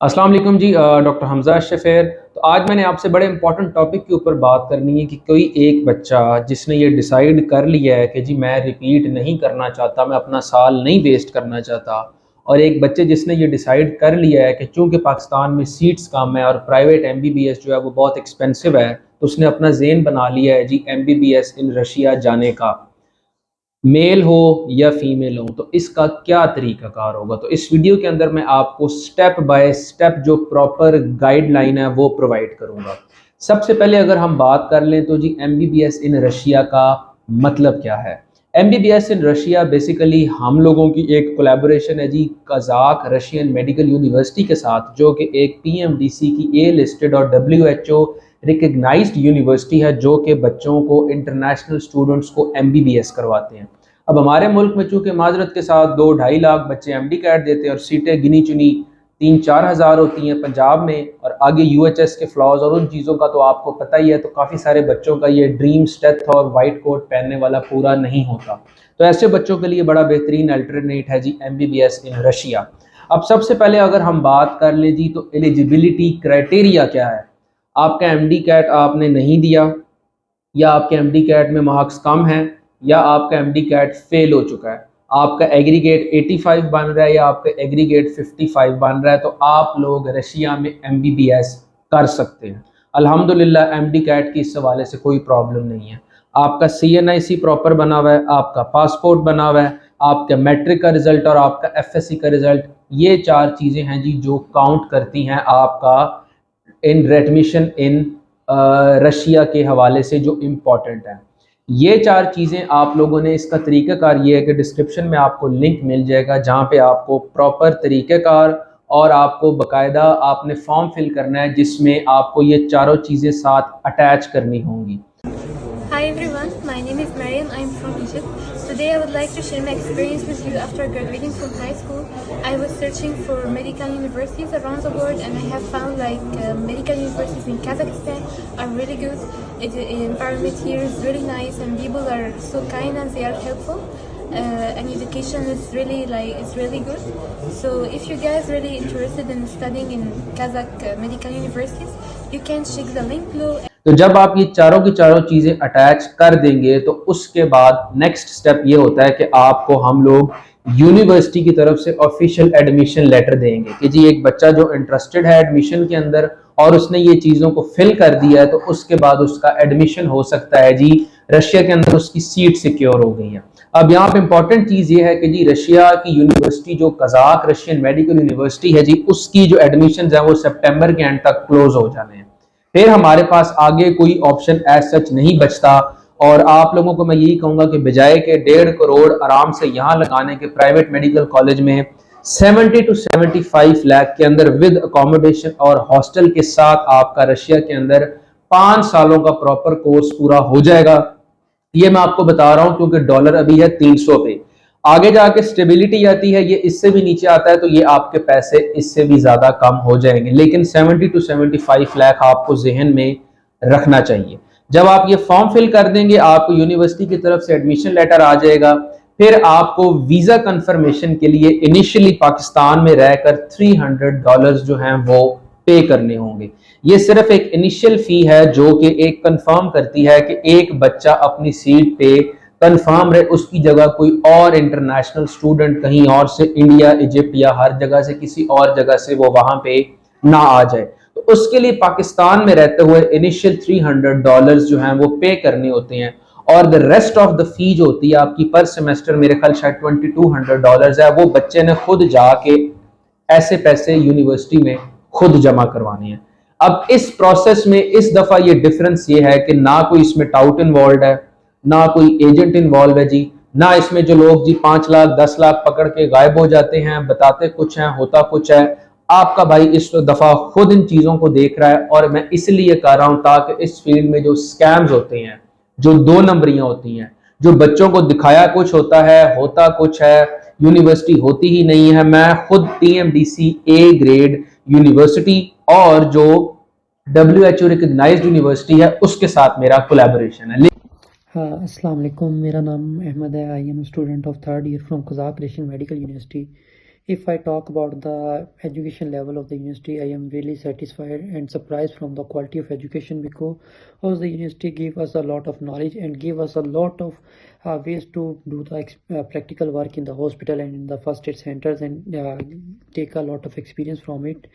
अस्सलाम वालेकुम जी। डॉक्टर हमजा शेफेर। तो आज मैंने आपसे बड़े इंपॉर्टेंट टॉपिक के ऊपर बात करनी है कि कोई एक बच्चा जिसने ये डिसाइड कर लिया है कि जी मैं रिपीट नहीं करना चाहता, मैं अपना साल नहीं वेस्ट करना चाहता, और एक बच्चे जिसने ये डिसाइड कर लिया है कि चूंकि पाकिस्तान में सीट्स कम है और प्राइवेट एमबीबीएस जो है वो बहुत एक्सपेंसिव है, तो उसने अपना ज़ेन बना लिया है जी एमबीबीएस इन रशिया जाने का। मेल हो या फीमेल हो, तो इसका क्या तरीक़ाकार होगा। तो इस वीडियो के अंदर मैं आपको स्टेप बाय स्टेप जो प्रॉपर गाइडलाइन है वो प्रोवाइड करूंगा। सबसे पहले अगर हम बात कर लें तो जी एमबीबीएस इन रशिया का मतलब क्या है। एमबीबीएस इन रशिया बेसिकली हम लोगों की एक कोलैबोरेशन है जी कज़ाक रशियन मेडिकल यूनिवर्सिटी के साथ, जो कि एक पीएमडीसी की ए लिस्टेड और डब्ल्यूएचओ रिकग्नाइज्ड यूनिवर्सिटी है, जो कि बच्चों को इंटरनेशनल स्टूडेंट्स को एमबीबीएस करवाते हैं। अब हमारे मुल्क में चूंकि माजरत के साथ 2-2.5 लाख बच्चे एमडी कैट देते हैं और सीटें गिनी चुनी 3-4 हज़ार होती हैं पंजाब में, और आगे यूएचएस के फ्लॉज और उन चीज़ों का तो आपको पता ही है, तो काफ़ी सारे बच्चों का ये ड्रीम स्टेथ और वाइट कोट पहनने वाला पूरा नहीं होता। तो ऐसे बच्चों के लिए बड़ा बेहतरीन अल्टरनेट है जी एमबीबीएस इन रशिया। अब सबसे पहले अगर हम बात कर लें जी तो एलिजिबिलिटी क्राइटेरिया क्या है। आपका एमडी कैट आपने नहीं दिया, या आपके एमडी कैट में मार्क्स कम हैं, या आपका एमडी कैट फेल हो चुका है, आपका एग्रीगेट 85 बन रहा है या आपका एग्रीगेट 55 बन रहा है, तो आप लोग रशिया में एमबीबीएस कर सकते हैं। अल्हम्दुलिल्लाह एमडी कैट की इस हवाले से कोई प्रॉब्लम नहीं है। आपका सीएनआईसी प्रॉपर बना हुआ है, आपका पासपोर्ट बना हुआ है, आपका मैट्रिक का रिजल्ट और आपका एफएससी का रिजल्ट, ये चार चीज़ें हैं जी जो काउंट करती हैं आपका इन एडमिशन इन रशिया के हवाले से जो इम्पोर्टेंट है। ये चार चीज़ें आप लोगों ने, इसका तरीक़ाकार ये है कि डिस्क्रिप्शन में आपको लिंक मिल जाएगा जहाँ पे आपको प्रॉपर तरीक़ाकार और आपको बाकायदा आपने फॉर्म फिल करना है जिसमें आपको ये चारों चीज़ें साथ अटैच करनी होंगी। Hi everyone, my name is Mariam. I'm from Egypt. Today I would like to share my experience with you after graduating from high school. I was searching for medical universities around the world and I have found medical universities in Kazakhstan are really good. The environment here is really nice and people are so kind and they are helpful. And education is really good. So if you guys really interested in studying in Kazakh medical universities, you can check the link below. तो जब आप ये चारों की चारों चीज़ें attach कर देंगे तो उसके बाद नेक्स्ट स्टेप ये होता है कि आपको हम लोग यूनिवर्सिटी की तरफ से ऑफिशियल एडमिशन लेटर देंगे कि जी एक बच्चा जो इंटरेस्टेड है एडमिशन के अंदर और उसने ये चीज़ों को फिल कर दिया है, तो उसके बाद उसका एडमिशन हो सकता है जी रशिया के अंदर, उसकी सीट सिक्योर हो गई है। अब यहाँ पे इंपॉर्टेंट चीज़ ये है कि जी रशिया की यूनिवर्सिटी जो कज़ाक रशियन मेडिकल यूनिवर्सिटी है जी, उसकी जो एडमिशन है वो सितंबर के एंड तक क्लोज हो जाने हैं। फिर हमारे पास आगे कोई ऑप्शन एज सच नहीं बचता, और आप लोगों को मैं यही कहूंगा कि बजाय के 1.5 करोड़ आराम से यहाँ लगाने के प्राइवेट मेडिकल कॉलेज में 70 to 75 लाख के अंदर विद अकोमोडेशन और हॉस्टल के साथ आपका रशिया के अंदर 5 सालों का प्रॉपर कोर्स पूरा हो जाएगा। ये मैं आपको बता रहा हूं क्योंकि डॉलर अभी है 300 पे, आगे जाके स्टेबिलिटी आती है, ये इससे भी नीचे आता है तो ये आपके पैसे इससे भी ज्यादा कम हो जाएंगे, लेकिन 70 to 75 लाख आपको जहन में रखना चाहिए। जब आप ये फॉर्म फिल कर देंगे आपको यूनिवर्सिटी की तरफ से एडमिशन लेटर आ जाएगा। फिर आपको वीजा कंफर्मेशन के लिए इनिशियली पाकिस्तान में रहकर $300 जो हैं वो पे करने होंगे। ये सिर्फ एक इनिशियल फी है जो कि एक कंफर्म करती है कि एक बच्चा अपनी सीट पे कंफर्म रहे, उसकी जगह कोई और इंटरनेशनल स्टूडेंट कहीं और से, इंडिया, इजिप्ट या हर जगह से, किसी और जगह से वो वहां पे ना आ जाए। तो उसके लिए पाकिस्तान में रहते हुए इनिशियल $300 जो हैं वो पे करने होते हैं, और the rest of the fee जो होती है आपकी पर सेमेस्टर, मेरे ख्याल शायद $2200 है, वो बच्चे ने खुद जाके ऐसे पैसे यूनिवर्सिटी में खुद जमा करवाने हैं। अब इस प्रोसेस में इस दफा ये डिफरेंस ये है कि ना कोई इसमें टाउट इन्वॉल्व है, ना कोई एजेंट इन्वॉल्व है जी, ना इसमें जो लोग जी 5 लाख 10 लाख पकड़ के गायब हो जाते हैं, बताते कुछ हैं होता कुछ है। आपका भाई इस दफा खुद इन चीजों को देख रहा है, और मैं इसलिए कह रहा हूं ताकि इस फील्ड में जो स्कैम्स होते हैं, जो 2 नंबरियां होती हैं, जो बच्चों को दिखाया कुछ होता है होता कुछ है, यूनिवर्सिटी होती ही नहीं है। मैं खुद पीएमडीसी ए ग्रेड यूनिवर्सिटी और जो डब्ल्यूएचओ रिकग्नाइज्ड यूनिवर्सिटी है उसके साथ मेरा कोलैबोरेशन है। हाँ, अस्सलाम वालेकुम। मेरा नाम अहमद है। I am student of third year from Kazakh Russian medical university If I talk about the education level of the university, I am really satisfied and surprised from the quality of education, because the university gave us a lot of knowledge and gave us a lot of ways to do the practical work in the hospital and in the first aid centers, and take a lot of experience from it.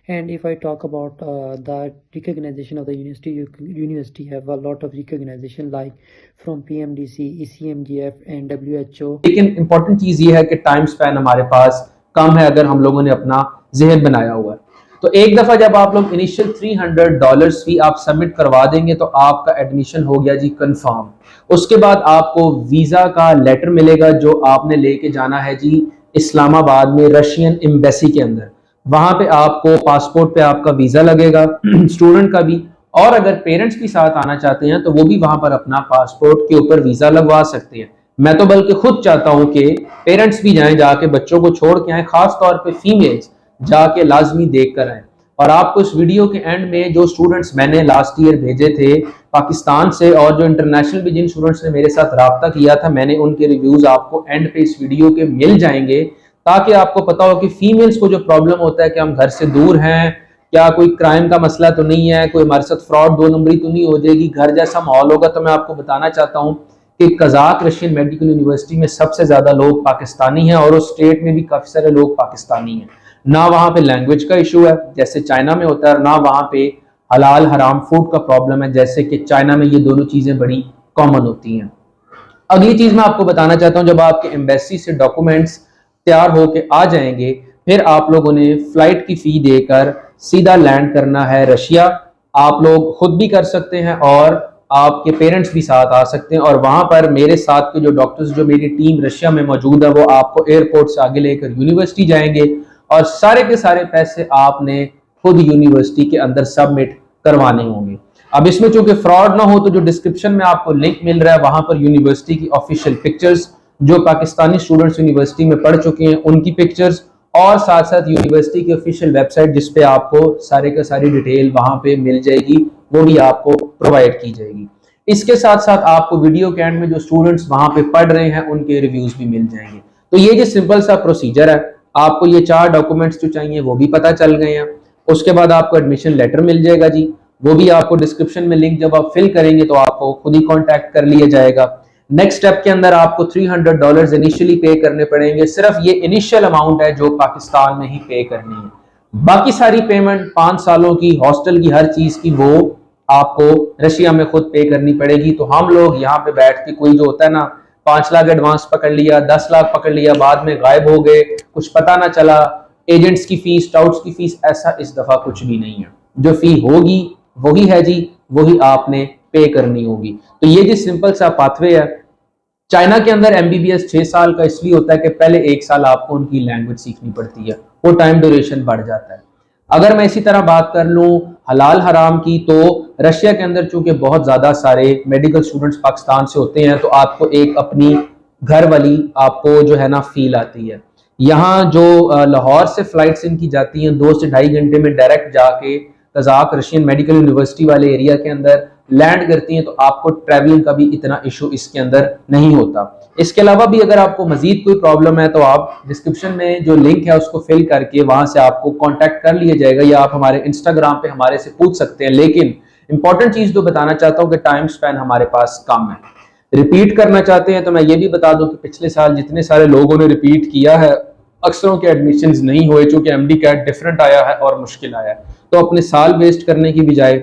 And if I talk about the recognition of the university have a lot of recognition, like from PMDC, ECMGF and WHO. लेकिन important चीज ये है कि time span हमारे पास कम है अगर हम लोगों ने अपना जहन बनाया हुआ है। तो एक दफा जब आप लोग इनिशियल $300 फी आप सबमिट करवा देंगे तो आपका एडमिशन हो गया जी कंफर्म। उसके बाद आपको वीजा का लेटर मिलेगा जो आपने लेके जाना है जी इस्लामाबाद में रशियन एम्बेसी के अंदर। वहां पे आपको पासपोर्ट पे आपका वीजा लगेगा स्टूडेंट का भी, और अगर पेरेंट्स भी साथ आना चाहते हैं तो वो भी वहां पर अपना पासपोर्ट के ऊपर वीजा लगवा सकते हैं। मैं तो बल्कि खुद चाहता हूं कि पेरेंट्स भी जाएं, जाके बच्चों को छोड़ के आए, खास तौर पे फीमेल्स जाके लाजमी देख कर आए। और आपको इस वीडियो के एंड में जो स्टूडेंट्स मैंने लास्ट ईयर भेजे थे पाकिस्तान से और जो इंटरनेशनल भी जिन स्टूडेंट्स ने मेरे साथ रब्ता किया था, मैंने उनके रिव्यूज आपको एंड पे इस वीडियो के मिल जाएंगे, ताकि आपको पता हो कि फीमेल्स को जो प्रॉब्लम होता है कि हम घर से दूर हैं, क्या कोई क्राइम का मसला तो नहीं है, कोई हमारे साथ फ्रॉड 2 नंबरी तो नहीं हो जाएगी, घर जैसा माहौल होगा। तो मैं आपको बताना चाहता हूँ कि कजाक रशियन मेडिकल यूनिवर्सिटी में सबसे ज्यादा लोग पाकिस्तानी हैं और उस स्टेट में भी काफी सारे लोग पाकिस्तानी हैं। ना वहां पे लैंग्वेज का इशू है जैसे चाइना में होता है, ना वहां पे हलाल हराम फूड का प्रॉब्लम है जैसे कि चाइना में ये दोनों चीजें बड़ी कॉमन होती हैं। अगली चीज मैं आपको बताना चाहता हूं, जब आपके एम्बेसी से डॉक्यूमेंट्स तैयार होके आ जाएंगे, फिर आप लोगों ने फ्लाइट की फी देकर सीधा लैंड करना है रशिया। आप लोग खुद भी कर सकते हैं और आपके पेरेंट्स भी साथ आ सकते हैं, और वहां पर मेरे साथ के जो डॉक्टर्स, जो मेरी टीम रशिया में मौजूद है, वो आपको एयरपोर्ट से आगे लेकर यूनिवर्सिटी जाएंगे और सारे के सारे पैसे आपने खुद यूनिवर्सिटी के अंदर सबमिट करवाने होंगे। अब इसमें चूंकि फ्रॉड ना हो तो जो डिस्क्रिप्शन में आपको लिंक मिल रहा है वहां पर यूनिवर्सिटी की ऑफिशियल पिक्चर्स, जो पाकिस्तानी स्टूडेंट्स यूनिवर्सिटी में पढ़ चुके हैं उनकी पिक्चर्स, और साथ साथ यूनिवर्सिटी की ऑफिशियल वेबसाइट जिसपे आपको सारे का सारी डिटेल वहां पे मिल जाएगी, वो भी आपको प्रोवाइड की जाएगी। इसके साथ साथ आपको वीडियो के एंड में जो स्टूडेंट्स वहां पे पढ़ रहे हैं उनके रिव्यूज भी मिल जाएंगे। तो ये जो सिंपल सा प्रोसीजर है, आपको ये 4 डॉक्यूमेंट्स जो चाहिए वो भी पता चल गए हैं। उसके बाद आपको एडमिशन लेटर मिल जाएगा जी, वो भी आपको डिस्क्रिप्शन में लिंक जब आप फिल करेंगे तो आपको खुद ही कॉन्टैक्ट कर लिया जाएगा। नेक्स्ट स्टेप के अंदर आपको $300 इनिशियली पे करने पड़ेंगे। सिर्फ ये इनिशियल अमाउंट है जो पाकिस्तान में ही पे करनी है। बाकी सारी पेमेंट 5 सालों की, हॉस्टल की, हर चीज की, वो आपको रशिया में खुद पे करनी पड़ेगी। तो हम लोग यहाँ पे बैठ के कोई जो होता है ना 5 लाख एडवांस पकड़ लिया, 10 लाख पकड़ लिया, बाद में गायब हो गए, कुछ पता ना चला, एजेंट्स की फीस, स्काउट्स की फीस, ऐसा इस दफा कुछ भी नहीं है। जो फी होगी वही है जी, वही आपने पे करनी होगी। तो ये जी सिंपल सा पाथवे है। चाइना के अंदर MBBS 6 साल का इसलिए होता है कि पहले 1 साल आपको उनकी लैंग्वेज सीखनी पड़ती है, वो टाइम ड्यूरेशन बढ़ जाता है। अगर मैं इसी तरह बात कर लूं हलाल हराम की, तो रशिया के अंदर चूंकि बहुत ज्यादा सारे मेडिकल स्टूडेंट्स पाकिस्तान से होते हैं, तो आपको एक अपनी घर वाली आपको जो है ना फील आती है। यहाँ जो लाहौर से फ्लाइट्स इनकी जाती हैं 2 से 2.5 घंटे में डायरेक्ट जाके कजाक रशियन मेडिकल यूनिवर्सिटी वाले एरिया के अंदर लैंड करती हैं, तो आपको ट्रैवलिंग का भी इतना इशू इसके अंदर नहीं होता। इसके अलावा भी अगर आपको मजीद कोई प्रॉब्लम है तो आप डिस्क्रिप्शन में जो लिंक है उसको फिल करके वहां से आपको कांटेक्ट कर लिया जाएगा, या आप हमारे इंस्टाग्राम पे हमारे से पूछ सकते हैं। लेकिन इंपॉर्टेंट चीज तो बताना चाहता हूँ कि टाइम स्पैन हमारे पास कम है। रिपीट करना चाहते हैं तो मैं ये भी बता दूं कि पिछले साल जितने सारे लोगों ने रिपीट किया है, अक्सरों के एडमिशंस नहीं हुए, चूंकि MD कैट डिफरेंट आया है और मुश्किल आया है। तो अपने साल वेस्ट करने की बजाय,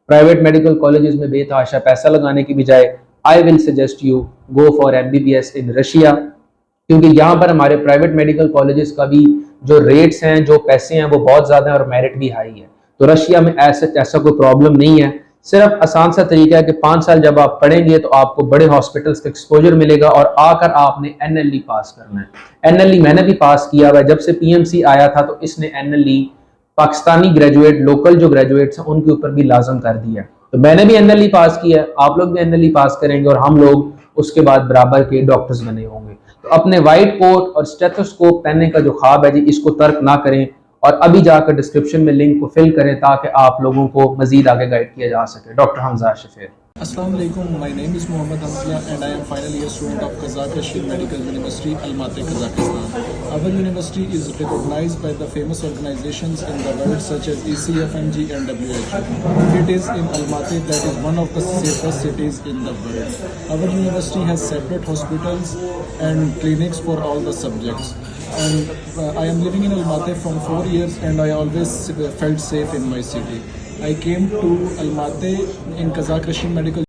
प्राइवेट मेडिकल कॉलेजेस में बेतहाशा पैसा लगाने की बजाय, I will suggest you go for MBBS in Russia, क्योंकि यहाँ पर हमारे प्राइवेट मेडिकल कॉलेजेस का भी जो रेट्स हैं, जो पैसे हैं, वो बहुत ज्यादा है और मेरिट भी हाई है। तो रशिया में ऐसा कोई प्रॉब्लम नहीं है। सिर्फ आसान सा तरीका है कि 5 साल जब आप पढ़ेंगे तो आपको बड़े हॉस्पिटल्स का एक्सपोजर मिलेगा और आकर आपने NLE पास करना है। NLE मैंने भी पास किया हुआ है। जब से PMC आया था तो इसने NLE पाकिस्तानी ग्रेजुएट, लोकल जो ग्रेजुएट्स हैं उनके ऊपर भी लाजम कर दिया। तो मैंने भी NLE पास किया, आप लोग भी NLE पास करेंगे और हम लोग उसके बाद बराबर के डॉक्टर्स बने होंगे। तो अपने व्हाइट कोट और स्टेथोस्कोप पहनने का जो ख्वाब है जी, इसको तर्क ना करें और अभी जाकर डिस्क्रिप्शन में लिंक को फिल करें ताकि आप लोगों को मजीद आगे गाइड किया जा सके। Doctor Hamza Shafir. Assalamu alaikum. My name is Mohammad Hamzah and I am final year student of Kazakh Rashid Medical University, Almaty, Kazakhstan. Our university is recognized by the famous organizations in the world such as ECFMG and WHO. It is in Almaty that is one of the safest cities in the world. Our university has separate hospitals and clinics for all the subjects. And I am living in Almaty from 4 years and I always felt safe in my city. I came to Almaty in Kazakh Rashid Medical